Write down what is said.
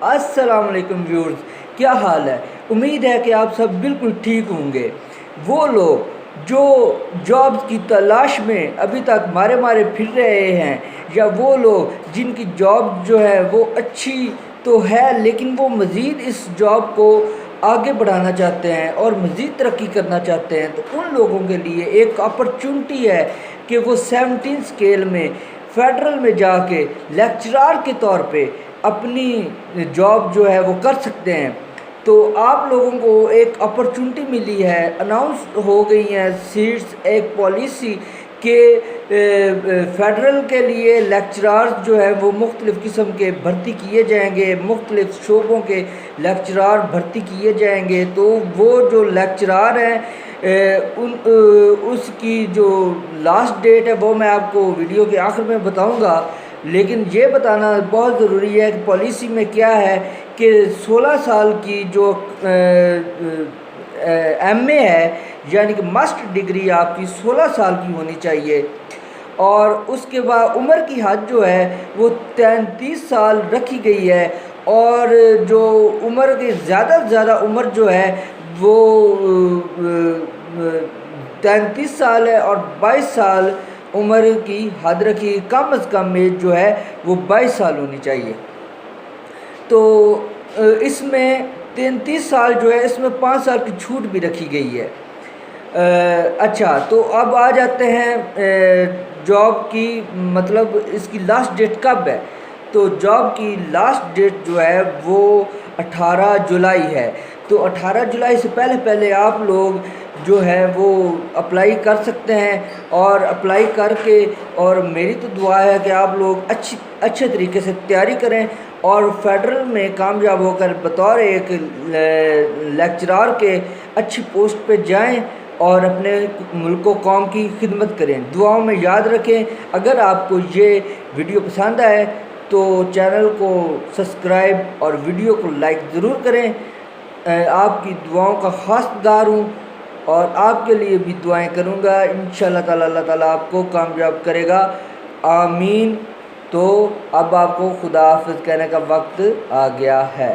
अस्सलाम वालेकुम व्यूअर्स, क्या हाल है। उम्मीद है कि आप सब बिल्कुल ठीक होंगे। वो लोग जो जॉब की तलाश में अभी तक मारे मारे फिर रहे हैं, या वो लोग जिनकी जॉब जो है वो अच्छी तो है लेकिन वो मज़ीद इस जॉब को आगे बढ़ाना चाहते हैं और मज़ीद तरक्की करना चाहते हैं, तो उन लोगों के लिए एक अपॉर्चुनिटी है कि वो 17 स्केल में फेडरल में जाके लेक्चरार के तौर पे अपनी जॉब जो है वो कर सकते हैं। तो आप लोगों को एक अपॉर्चुनिटी मिली है, अनाउंस हो गई हैं सीट्स, एक पॉलिसी के फेडरल के लिए लेक्चरार जो है वो मुख्तलिफ़ किस्म के भर्ती किए जाएंगे, मुख्तलिफ़ शोबों के लेक्चरार भर्ती किए जाएंगे। तो वो जो लेक्चरार हैं उसकी जो लास्ट डेट है वो मैं आपको वीडियो के आखिर में बताऊंगा। लेकिन ये बताना बहुत ज़रूरी है कि पॉलिसी में क्या है कि 16 साल की जो एमए है, यानी कि मास्टर डिग्री आपकी 16 साल की होनी चाहिए, और उसके बाद उम्र की हद जो है वो 33 साल रखी गई है। और जो उम्र की ज़्यादा से ज़्यादा उम्र जो है वो 33 साल है, और 22 साल उम्र की हद रखी, कम से कम एज जो है वो 22 साल होनी चाहिए। तो इसमें 33 साल जो है इसमें 5 साल की छूट भी रखी गई है। अच्छा, तो अब आ जाते हैं जॉब की, मतलब इसकी लास्ट डेट कब है। तो जॉब की लास्ट डेट जो है वो 18 जुलाई है। तो 18 जुलाई से पहले पहले आप लोग जो है वो अप्लाई कर सकते हैं, और अप्लाई करके, और मेरी तो दुआ है कि आप लोग अच्छे तरीके से तैयारी करें और फेडरल में कामयाब होकर बतौर एक लेक्चरार के अच्छी पोस्ट पे जाएं और अपने मुल्क व कौम की खिदमत करें। दुआओं में याद रखें। अगर आपको ये वीडियो पसंद आए तो चैनल को सब्सक्राइब और वीडियो को लाइक ज़रूर करें। आपकी दुआओं का खासदार हूँ और आपके लिए भी दुआएं करूँगा। इंशाअल्लाह ताला अल्लाह ताला आपको कामयाब करेगा, आमीन। तो अब आपको खुदा हाफ़िज़ कहने का वक्त आ गया है।